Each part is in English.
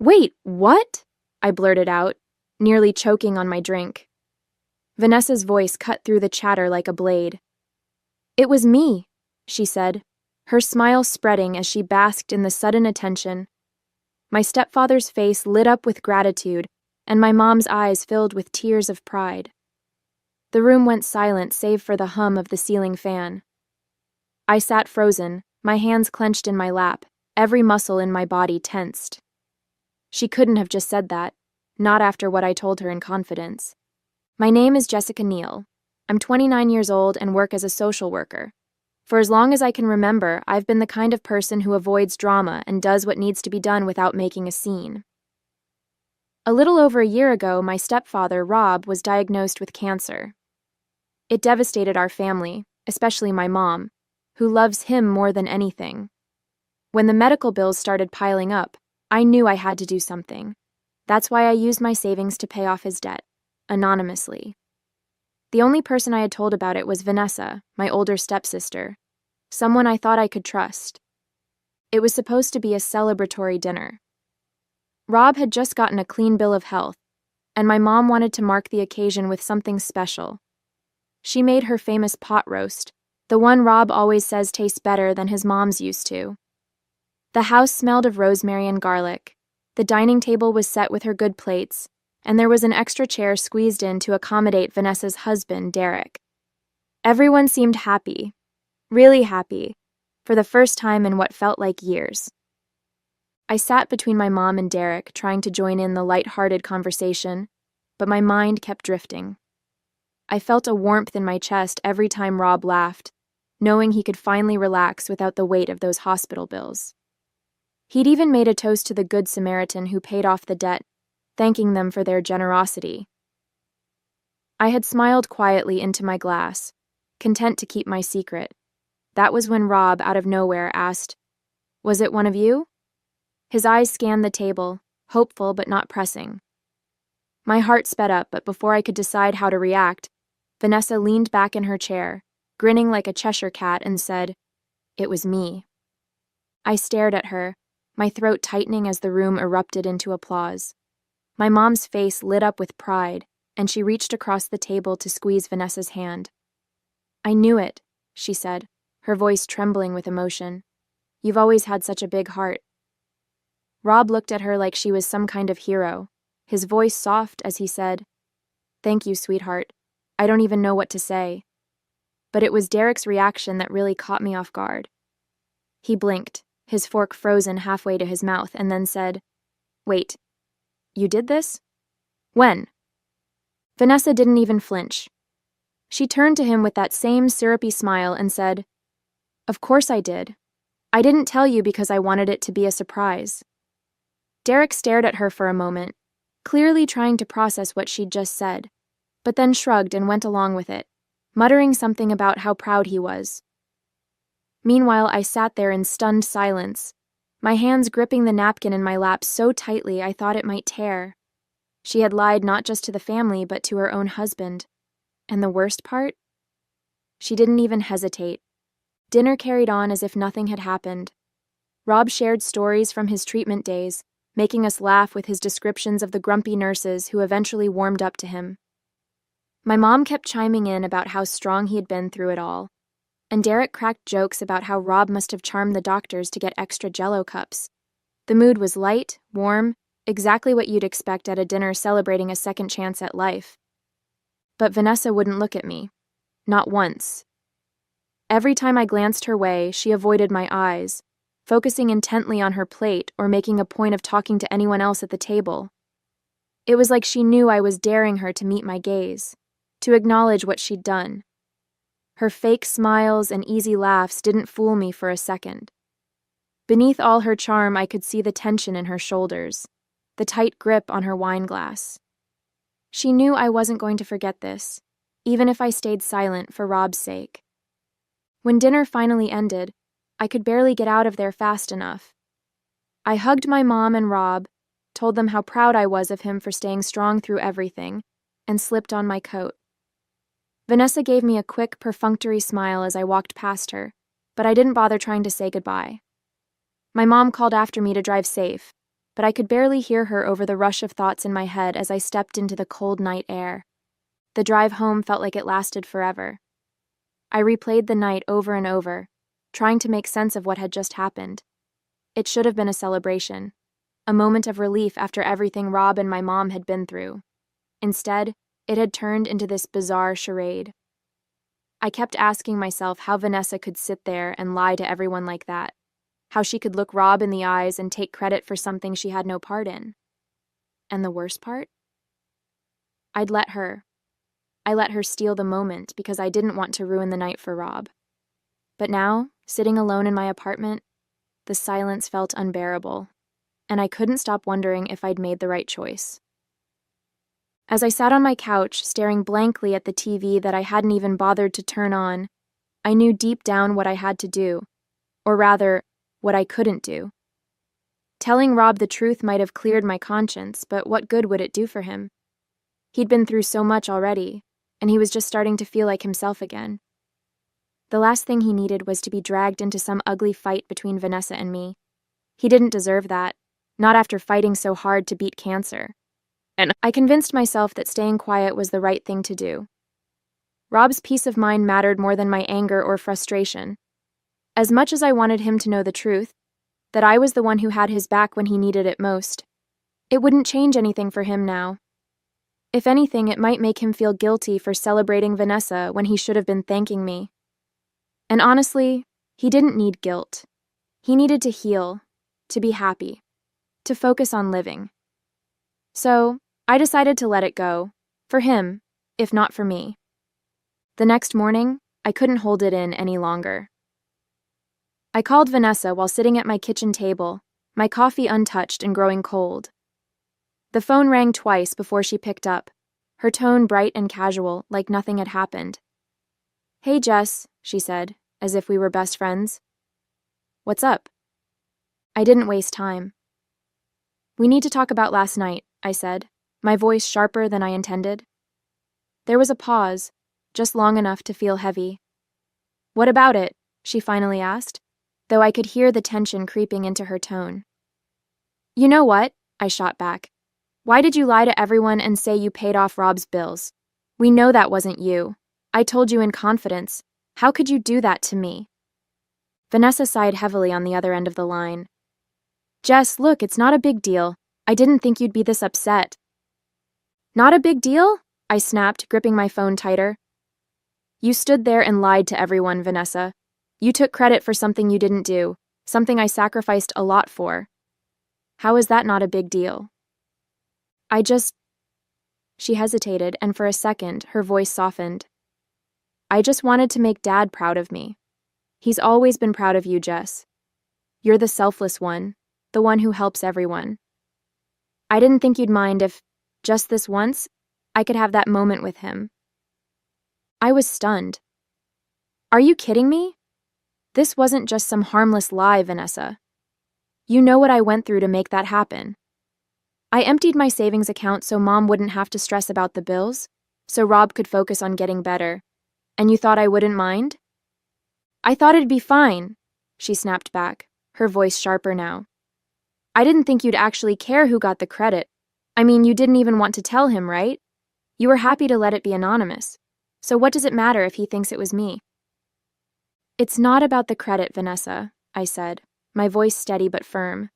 Wait, what? I blurted out, nearly choking on my drink. Vanessa's voice cut through the chatter like a blade. It was me, she said, her smile spreading as she basked in the sudden attention. My stepfather's face lit up with gratitude, and my mom's eyes filled with tears of pride. The room went silent save for the hum of the ceiling fan. I sat frozen, my hands clenched in my lap, every muscle in my body tensed. She couldn't have just said that, not after what I told her in confidence. My name is Jessica Neal. I'm 29 years old and work as a social worker. For as long as I can remember, I've been the kind of person who avoids drama and does what needs to be done without making a scene. A little over a year ago, my stepfather, Rob, was diagnosed with cancer. It devastated our family, especially my mom, who loves him more than anything. When the medical bills started piling up, I knew I had to do something. That's why I used my savings to pay off his debt, anonymously. The only person I had told about it was Vanessa, my older stepsister, someone I thought I could trust. It was supposed to be a celebratory dinner. Rob had just gotten a clean bill of health, and my mom wanted to mark the occasion with something special. She made her famous pot roast, the one Rob always says tastes better than his mom's used to. The house smelled of rosemary and garlic. The dining table was set with her good plates, and there was an extra chair squeezed in to accommodate Vanessa's husband, Derek. Everyone seemed happy, really happy, for the first time in what felt like years. I sat between my mom and Derek, trying to join in the light-hearted conversation, but my mind kept drifting. I felt a warmth in my chest every time Rob laughed, knowing he could finally relax without the weight of those hospital bills. He'd even made a toast to the Good Samaritan who paid off the debt, thanking them for their generosity. I had smiled quietly into my glass, content to keep my secret. That was when Rob, out of nowhere, asked, "Was it one of you?" His eyes scanned the table, hopeful but not pressing. My heart sped up, but before I could decide how to react, Vanessa leaned back in her chair, grinning like a Cheshire cat, and said, "It was me." I stared at her, my throat tightening as the room erupted into applause. My mom's face lit up with pride, and she reached across the table to squeeze Vanessa's hand. "I knew it," she said, her voice trembling with emotion. "You've always had such a big heart." Rob looked at her like she was some kind of hero, his voice soft as he said, "Thank you, sweetheart. I don't even know what to say." But it was Derek's reaction that really caught me off guard. He blinked, his fork frozen halfway to his mouth, and then said, "Wait, you did this? When?" Vanessa didn't even flinch. She turned to him with that same syrupy smile and said, "Of course I did. I didn't tell you because I wanted it to be a surprise." Derek stared at her for a moment, clearly trying to process what she'd just said, but then shrugged and went along with it, muttering something about how proud he was. Meanwhile, I sat there in stunned silence, my hands gripping the napkin in my lap so tightly I thought it might tear. She had lied not just to the family, but to her own husband. And the worst part? She didn't even hesitate. Dinner carried on as if nothing had happened. Rob shared stories from his treatment days, making us laugh with his descriptions of the grumpy nurses who eventually warmed up to him. My mom kept chiming in about how strong he had been through it all, and Derek cracked jokes about how Rob must have charmed the doctors to get extra Jell-O cups. The mood was light, warm, exactly what you'd expect at a dinner celebrating a second chance at life. But Vanessa wouldn't look at me. Not once. Every time I glanced her way, she avoided my eyes, focusing intently on her plate or making a point of talking to anyone else at the table. It was like she knew I was daring her to meet my gaze, to acknowledge what she'd done. Her fake smiles and easy laughs didn't fool me for a second. Beneath all her charm, I could see the tension in her shoulders, the tight grip on her wine glass. She knew I wasn't going to forget this, even if I stayed silent for Rob's sake. When dinner finally ended, I could barely get out of there fast enough. I hugged my mom and Rob, told them how proud I was of him for staying strong through everything, and slipped on my coat. Vanessa gave me a quick, perfunctory smile as I walked past her, but I didn't bother trying to say goodbye. My mom called after me to drive safe, but I could barely hear her over the rush of thoughts in my head as I stepped into the cold night air. The drive home felt like it lasted forever. I replayed the night over and over, trying to make sense of what had just happened. It should have been a celebration, a moment of relief after everything Rob and my mom had been through. Instead, it had turned into this bizarre charade. I kept asking myself how Vanessa could sit there and lie to everyone like that, how she could look Rob in the eyes and take credit for something she had no part in. And the worst part? I let her steal the moment because I didn't want to ruin the night for Rob. But now, sitting alone in my apartment, the silence felt unbearable, and I couldn't stop wondering if I'd made the right choice. As I sat on my couch, staring blankly at the TV that I hadn't even bothered to turn on, I knew deep down what I had to do, or rather, what I couldn't do. Telling Rob the truth might have cleared my conscience, but what good would it do for him? He'd been through so much already, and he was just starting to feel like himself again. The last thing he needed was to be dragged into some ugly fight between Vanessa and me. He didn't deserve that, not after fighting so hard to beat cancer. And I convinced myself that staying quiet was the right thing to do. Rob's peace of mind mattered more than my anger or frustration. As much as I wanted him to know the truth, that I was the one who had his back when he needed it most, it wouldn't change anything for him now. If anything, it might make him feel guilty for celebrating Vanessa when he should have been thanking me. And honestly, he didn't need guilt. He needed to heal, to be happy, to focus on living. So, I decided to let it go, for him, if not for me. The next morning, I couldn't hold it in any longer. I called Vanessa while sitting at my kitchen table, my coffee untouched and growing cold. The phone rang twice before she picked up, her tone bright and casual, like nothing had happened. "Hey, Jess," she said, as if we were best friends. "What's up?" I didn't waste time. "We need to talk about last night," I said, my voice sharper than I intended. There was a pause, just long enough to feel heavy. "What about it?" she finally asked, though I could hear the tension creeping into her tone. "You know what?" I shot back. "Why did you lie to everyone and say you paid off Rob's bills? We know that wasn't you. I told you in confidence. How could you do that to me?" Vanessa sighed heavily on the other end of the line. "Jess, look, it's not a big deal. I didn't think you'd be this upset." "Not a big deal?" I snapped, gripping my phone tighter. "You stood there and lied to everyone, Vanessa. You took credit for something you didn't do, something I sacrificed a lot for. How is that not a big deal?" She hesitated, and for a second, her voice softened. "I just wanted to make Dad proud of me. He's always been proud of you, Jess. You're the selfless one, the one who helps everyone. I didn't think you'd mind if, just this once, I could have that moment with him." I was stunned. "Are you kidding me? This wasn't just some harmless lie, Vanessa. You know what I went through to make that happen. I emptied my savings account so Mom wouldn't have to stress about the bills, so Rob could focus on getting better. And you thought I wouldn't mind?" "I thought it'd be fine," she snapped back, her voice sharper now. "I didn't think you'd actually care who got the credit. I mean, you didn't even want to tell him, right? You were happy to let it be anonymous. So what does it matter if he thinks it was me?" "It's not about the credit, Vanessa," I said, my voice steady but firm.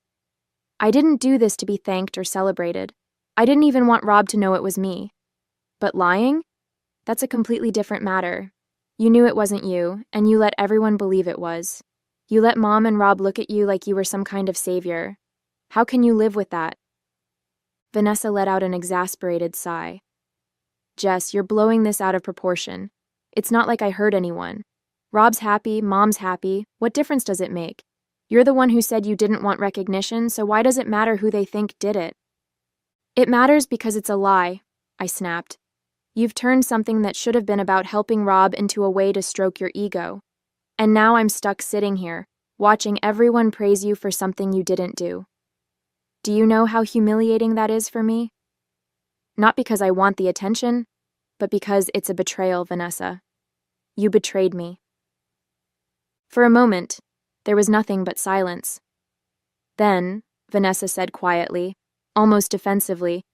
"I didn't do this to be thanked or celebrated. I didn't even want Rob to know it was me. But lying? That's a completely different matter. You knew it wasn't you, and you let everyone believe it was. You let Mom and Rob look at you like you were some kind of savior. How can you live with that?" Vanessa let out an exasperated sigh. "Jess, you're blowing this out of proportion. It's not like I hurt anyone. Rob's happy, Mom's happy. What difference does it make? You're the one who said you didn't want recognition, so why does it matter who they think did it?" "It matters because it's a lie," I snapped. "You've turned something that should have been about helping Rob into a way to stroke your ego. And now I'm stuck sitting here, watching everyone praise you for something you didn't do. Do you know how humiliating that is for me? Not because I want the attention, but because it's a betrayal, Vanessa. You betrayed me." For a moment, there was nothing but silence. Then, Vanessa said quietly, almost defensively.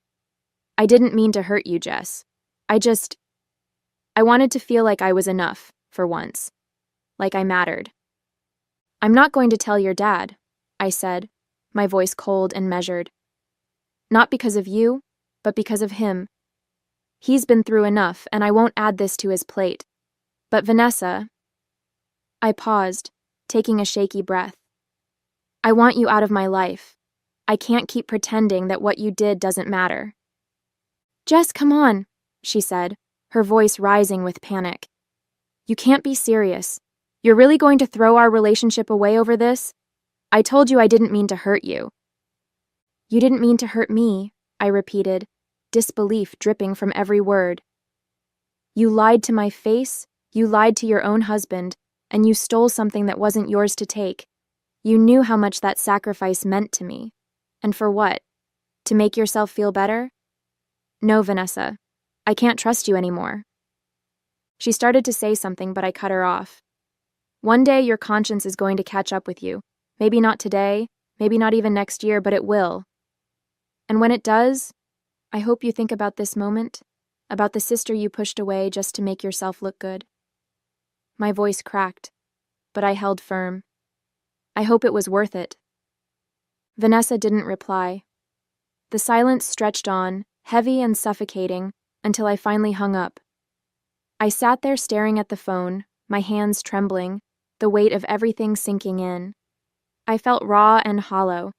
I didn't mean to hurt you, Jess. I wanted to feel like I was enough, for once. Like I mattered. I'm not going to tell your dad, I said, my voice cold and measured. Not because of you, but because of him. He's been through enough, and I won't add this to his plate. But Vanessa... I paused, taking a shaky breath. I want you out of my life. I can't keep pretending that what you did doesn't matter. Jess, come on, she said, her voice rising with panic. You can't be serious. You're really going to throw our relationship away over this? I told you I didn't mean to hurt you. You didn't mean to hurt me, I repeated, disbelief dripping from every word. You lied to my face, you lied to your own husband, and you stole something that wasn't yours to take. You knew how much that sacrifice meant to me. And for what? To make yourself feel better? No, Vanessa. I can't trust you anymore. She started to say something, but I cut her off. One day your conscience is going to catch up with you. Maybe not today, maybe not even next year, but it will. And when it does, I hope you think about this moment, about the sister you pushed away just to make yourself look good. My voice cracked, but I held firm. I hope it was worth it. Vanessa didn't reply. The silence stretched on, heavy and suffocating, until I finally hung up. I sat there staring at the phone, my hands trembling, the weight of everything sinking in. I felt raw and hollow,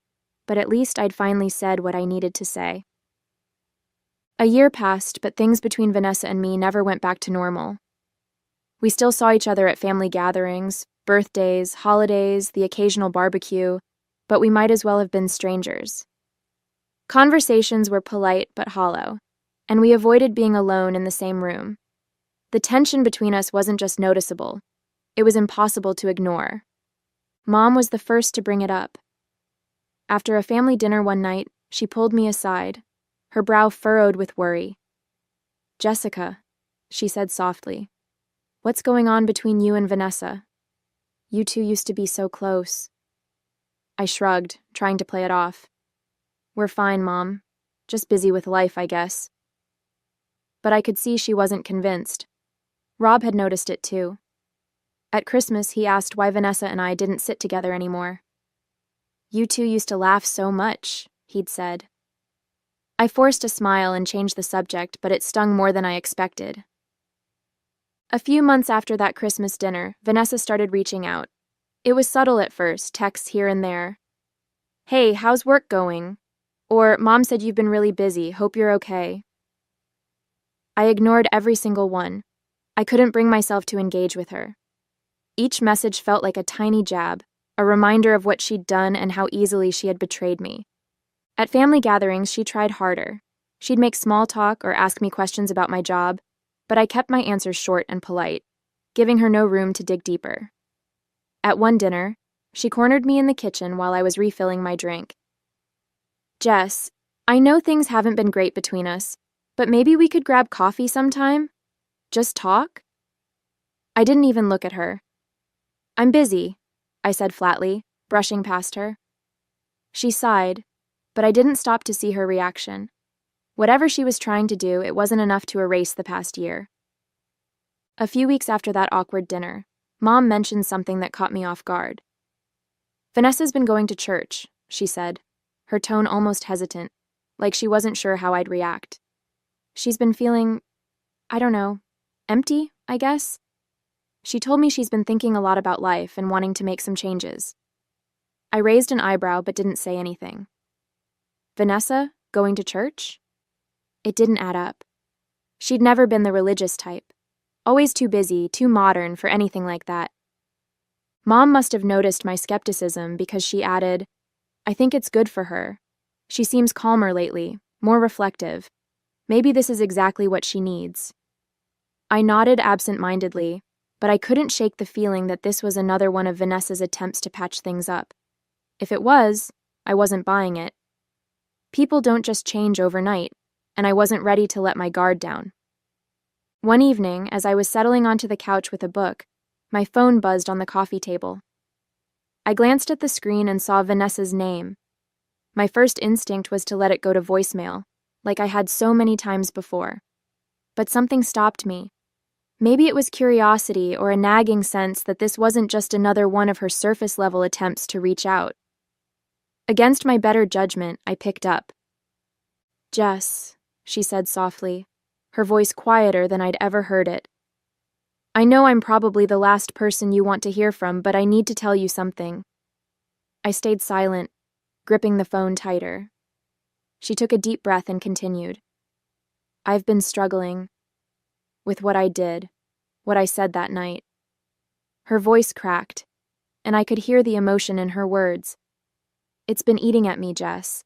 but at least I'd finally said what I needed to say. A year passed, but things between Vanessa and me never went back to normal. We still saw each other at family gatherings, birthdays, holidays, the occasional barbecue, but we might as well have been strangers. Conversations were polite but hollow, and we avoided being alone in the same room. The tension between us wasn't just noticeable, it was impossible to ignore. Mom was the first to bring it up. After a family dinner one night, she pulled me aside, her brow furrowed with worry. Jessica, she said softly, what's going on between you and Vanessa? You two used to be so close. I shrugged, trying to play it off. We're fine, Mom. Just busy with life, I guess. But I could see she wasn't convinced. Rob had noticed it too. At Christmas, he asked why Vanessa and I didn't sit together anymore. You two used to laugh so much, he'd said. I forced a smile and changed the subject, but it stung more than I expected. A few months after that Christmas dinner, Vanessa started reaching out. It was subtle at first, texts here and there. Hey, how's work going? Or, Mom said you've been really busy, hope you're okay. I ignored every single one. I couldn't bring myself to engage with her. Each message felt like a tiny jab, a reminder of what she'd done and how easily she had betrayed me. At family gatherings, she tried harder. She'd make small talk or ask me questions about my job, but I kept my answers short and polite, giving her no room to dig deeper. At one dinner, she cornered me in the kitchen while I was refilling my drink. Jess, I know things haven't been great between us, but maybe we could grab coffee sometime? Just talk? I didn't even look at her. I'm busy, I said flatly, brushing past her. She sighed, but I didn't stop to see her reaction. Whatever she was trying to do, it wasn't enough to erase the past year. A few weeks after that awkward dinner, Mom mentioned something that caught me off guard. Vanessa's been going to church, she said, her tone almost hesitant, like she wasn't sure how I'd react. She's been feeling, I don't know, empty, I guess? She told me she's been thinking a lot about life and wanting to make some changes. I raised an eyebrow but didn't say anything. Vanessa, going to church? It didn't add up. She'd never been the religious type. Always too busy, too modern for anything like that. Mom must have noticed my skepticism because she added, I think it's good for her. She seems calmer lately, more reflective. Maybe this is exactly what she needs. I nodded absent-mindedly, but I couldn't shake the feeling that this was another one of Vanessa's attempts to patch things up. If it was, I wasn't buying it. People don't just change overnight, and I wasn't ready to let my guard down. One evening, as I was settling onto the couch with a book, my phone buzzed on the coffee table. I glanced at the screen and saw Vanessa's name. My first instinct was to let it go to voicemail, like I had so many times before. But something stopped me. Maybe it was curiosity or a nagging sense that this wasn't just another one of her surface-level attempts to reach out. Against my better judgment, I picked up. "Jess," she said softly, her voice quieter than I'd ever heard it. "I know I'm probably the last person you want to hear from, but I need to tell you something." I stayed silent, gripping the phone tighter. She took a deep breath and continued. "I've been struggling with what I did, what I said that night." Her voice cracked, and I could hear the emotion in her words. "It's been eating at me, Jess.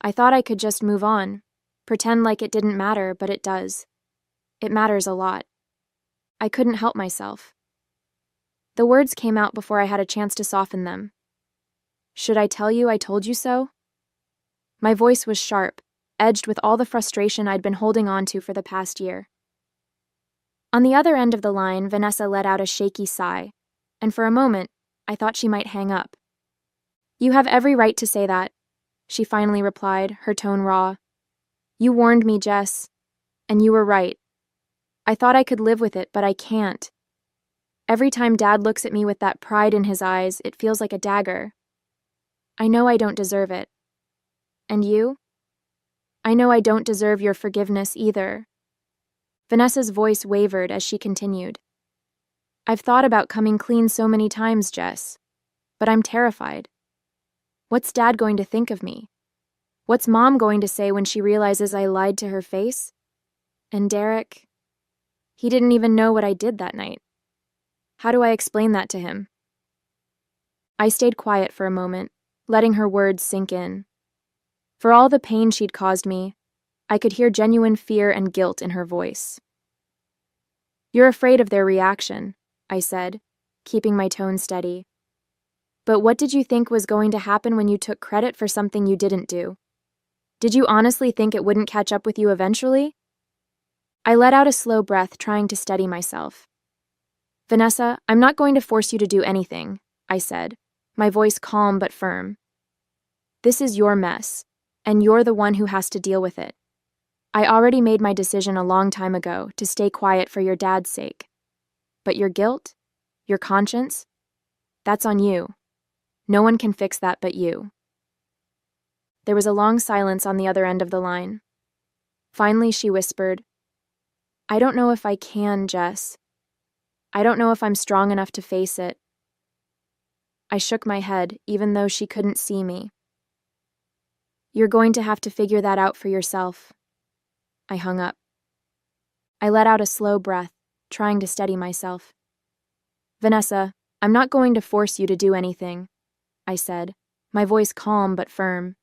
I thought I could just move on, pretend like it didn't matter, but it does. It matters a lot. I couldn't help myself." The words came out before I had a chance to soften them. "Should I tell you I told you so?" My voice was sharp, edged with all the frustration I'd been holding on to for the past year. On the other end of the line, Vanessa let out a shaky sigh, and for a moment, I thought she might hang up. "You have every right to say that," she finally replied, her tone raw. "You warned me, Jess, and you were right. I thought I could live with it, but I can't. Every time Dad looks at me with that pride in his eyes, it feels like a dagger. I know I don't deserve it. And you? I know I don't deserve your forgiveness either." Vanessa's voice wavered as she continued. "I've thought about coming clean so many times, Jess, but I'm terrified. What's Dad going to think of me? What's Mom going to say when she realizes I lied to her face? And Derek, he didn't even know what I did that night. How do I explain that to him?" I stayed quiet for a moment, letting her words sink in. For all the pain she'd caused me, I could hear genuine fear and guilt in her voice. "You're afraid of their reaction," I said, keeping my tone steady. "But what did you think was going to happen when you took credit for something you didn't do? Did you honestly think it wouldn't catch up with you eventually?" I let out a slow breath, trying to steady myself. "Vanessa, I'm not going to force you to do anything," I said, my voice calm but firm. "This is your mess, and you're the one who has to deal with it. I already made my decision a long time ago to stay quiet for your dad's sake. But your guilt, your conscience, that's on you. No one can fix that but you." There was a long silence on the other end of the line. Finally, she whispered, "I don't know if I can, Jess. I don't know if I'm strong enough to face it." I shook my head, even though she couldn't see me. "You're going to have to figure that out for yourself." I hung up. I let out a slow breath, trying to steady myself. "Vanessa, I'm not going to force you to do anything," I said, my voice calm but firm.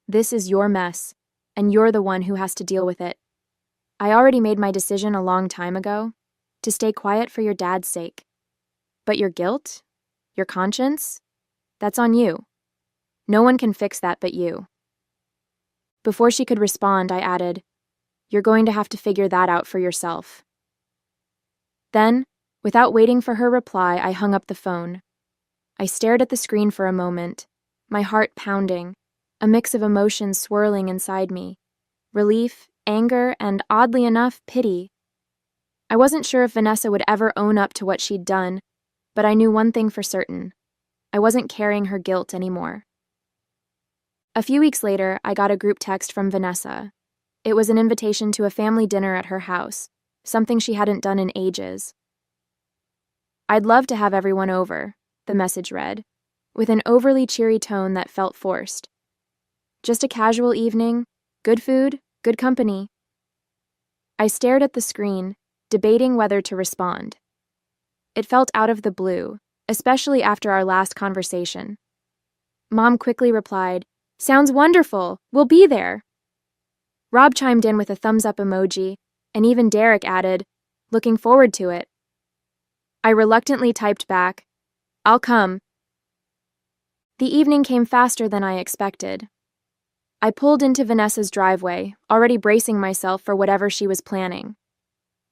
"This is your mess, and you're the one who has to deal with it. I already made my decision a long time ago, to stay quiet for your dad's sake. But your guilt, your conscience, that's on you. No one can fix that but you." Before she could respond, I added, "You're going to have to figure that out for yourself." Then, without waiting for her reply, I hung up the phone. I stared at the screen for a moment, my heart pounding, a mix of emotions swirling inside me. Relief, anger, and, oddly enough, pity. I wasn't sure if Vanessa would ever own up to what she'd done, but I knew one thing for certain. I wasn't carrying her guilt anymore. A few weeks later, I got a group text from Vanessa. It was an invitation to a family dinner at her house, something she hadn't done in ages. "I'd love to have everyone over," the message read, with an overly cheery tone that felt forced. "Just a casual evening, good food, good company." I stared at the screen, debating whether to respond. It felt out of the blue, especially after our last conversation. Mom quickly replied, "Sounds wonderful, we'll be there." Rob chimed in with a thumbs-up emoji, and even Derek added, "Looking forward to it." I reluctantly typed back, "I'll come." The evening came faster than I expected. I pulled into Vanessa's driveway, already bracing myself for whatever she was planning.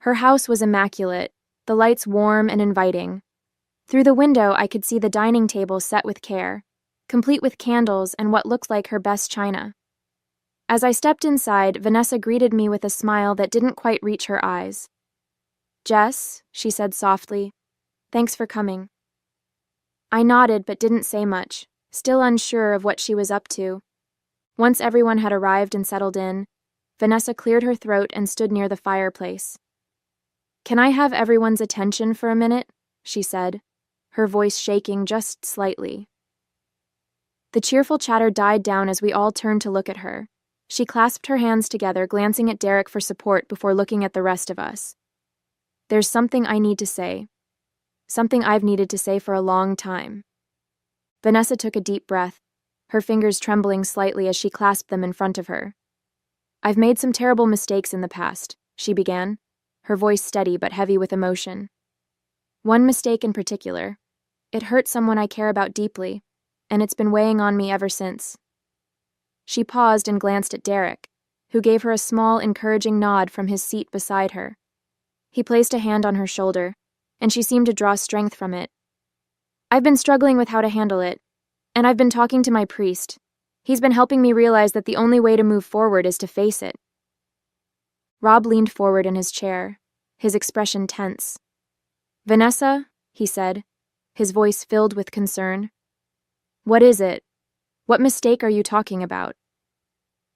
Her house was immaculate, the lights warm and inviting. Through the window, I could see the dining table set with care, complete with candles and what looked like her best china. As I stepped inside, Vanessa greeted me with a smile that didn't quite reach her eyes. "Jess," she said softly, "thanks for coming." I nodded but didn't say much, still unsure of what she was up to. Once everyone had arrived and settled in, Vanessa cleared her throat and stood near the fireplace. "Can I have everyone's attention for a minute?" she said, her voice shaking just slightly. The cheerful chatter died down as we all turned to look at her. She clasped her hands together, glancing at Derek for support before looking at the rest of us. "There's something I need to say. Something I've needed to say for a long time." Vanessa took a deep breath, her fingers trembling slightly as she clasped them in front of her. "I've made some terrible mistakes in the past," she began, her voice steady but heavy with emotion. "One mistake in particular. It hurt someone I care about deeply, and it's been weighing on me ever since." She paused and glanced at Derek, who gave her a small, encouraging nod from his seat beside her. He placed a hand on her shoulder, and she seemed to draw strength from it. "I've been struggling with how to handle it, and I've been talking to my priest. He's been helping me realize that the only way to move forward is to face it." Rob leaned forward in his chair, his expression tense. "Vanessa," he said, his voice filled with concern. "What is it? What mistake are you talking about?"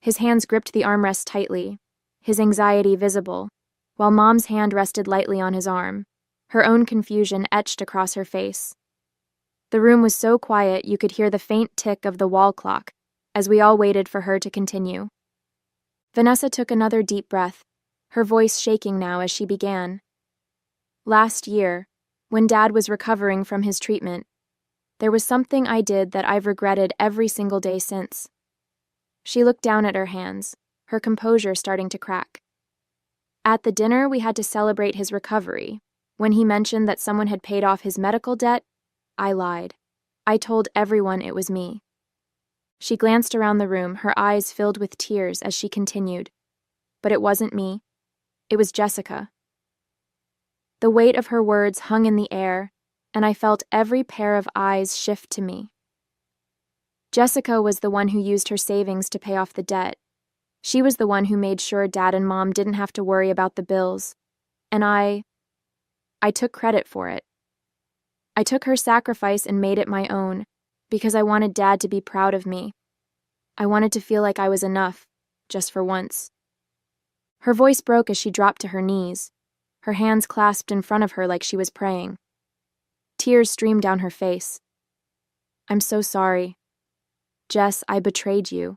His hands gripped the armrest tightly, his anxiety visible, while Mom's hand rested lightly on his arm, her own confusion etched across her face. The room was so quiet you could hear the faint tick of the wall clock as we all waited for her to continue. Vanessa took another deep breath, her voice shaking now as she began. "Last year, when Dad was recovering from his treatment, there was something I did that I've regretted every single day since." She looked down at her hands, her composure starting to crack. "At the dinner we had to celebrate his recovery. When he mentioned that someone had paid off his medical debt, I lied. I told everyone it was me." She glanced around the room, her eyes filled with tears as she continued. "But it wasn't me. It was Jessica." The weight of her words hung in the air, and I felt every pair of eyes shift to me. Jessica was the one who used her savings to pay off the debt. She was the one who made sure Dad and Mom didn't have to worry about the bills. And I took credit for it. I took her sacrifice and made it my own, because I wanted Dad to be proud of me. I wanted to feel like I was enough, just for once. Her voice broke as she dropped to her knees, her hands clasped in front of her like she was praying. Tears streamed down her face. "I'm so sorry. Jess, I betrayed you.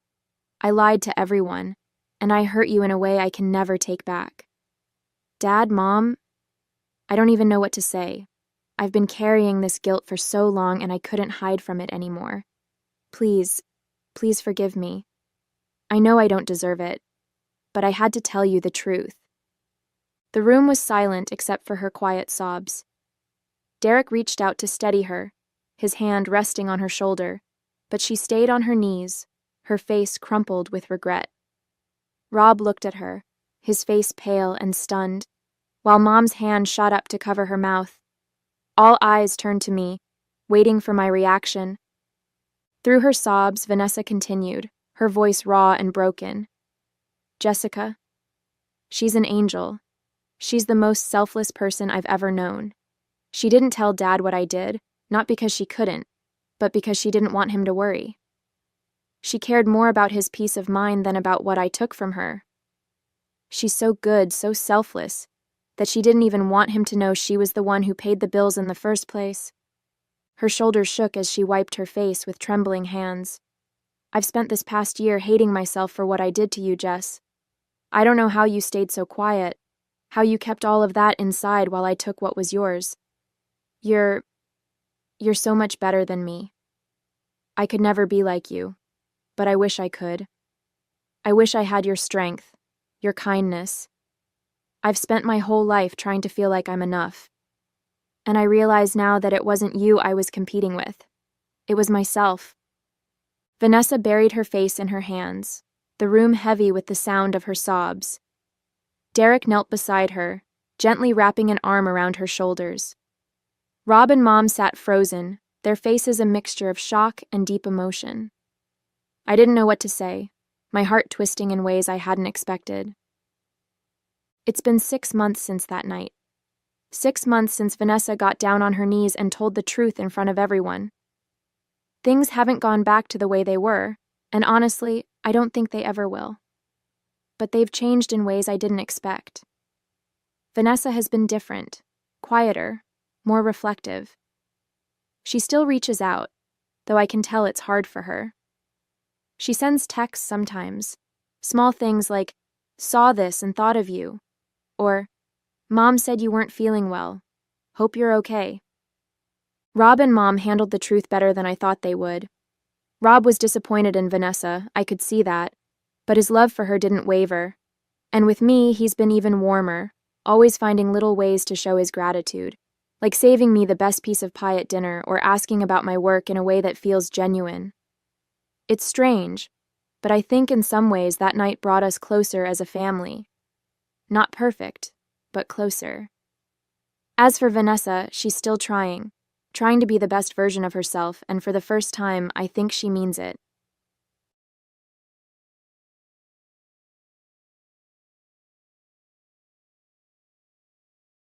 I lied to everyone, and I hurt you in a way I can never take back. Dad, Mom, I don't even know what to say. I've been carrying this guilt for so long and I couldn't hide from it anymore. Please, please forgive me. I know I don't deserve it, but I had to tell you the truth." The room was silent except for her quiet sobs. Derek reached out to steady her, his hand resting on her shoulder, but she stayed on her knees, her face crumpled with regret. Rob looked at her, his face pale and stunned, while Mom's hand shot up to cover her mouth. All eyes turned to me, waiting for my reaction. Through her sobs, Vanessa continued, her voice raw and broken. "Jessica, she's an angel. She's the most selfless person I've ever known. She didn't tell Dad what I did, not because she couldn't, but because she didn't want him to worry. She cared more about his peace of mind than about what I took from her. She's so good, so selfless, that she didn't even want him to know she was the one who paid the bills in the first place." Her shoulders shook as she wiped her face with trembling hands. "I've spent this past year hating myself for what I did to you, Jess. I don't know how you stayed so quiet, how you kept all of that inside while I took what was yours. You're so much better than me. I could never be like you, but I wish I could. I wish I had your strength, your kindness. I've spent my whole life trying to feel like I'm enough. And I realize now that it wasn't you I was competing with. It was myself." Vanessa buried her face in her hands, the room heavy with the sound of her sobs. Derek knelt beside her, gently wrapping an arm around her shoulders. Rob and Mom sat frozen, their faces a mixture of shock and deep emotion. I didn't know what to say, my heart twisting in ways I hadn't expected. It's been 6 months since that night. 6 months since Vanessa got down on her knees and told the truth in front of everyone. Things haven't gone back to the way they were, and honestly, I don't think they ever will. But they've changed in ways I didn't expect. Vanessa has been different, quieter, more reflective. She still reaches out, though I can tell it's hard for her. She sends texts sometimes, small things like, "Saw this and thought of you," or, "Mom said you weren't feeling well. Hope you're okay." Rob and Mom handled the truth better than I thought they would. Rob was disappointed in Vanessa, I could see that, but his love for her didn't waver. And with me, he's been even warmer, always finding little ways to show his gratitude, like saving me the best piece of pie at dinner or asking about my work in a way that feels genuine. It's strange, but I think in some ways that night brought us closer as a family. Not perfect, but closer. As for Vanessa, she's still trying to be the best version of herself, and for the first time, I think she means it.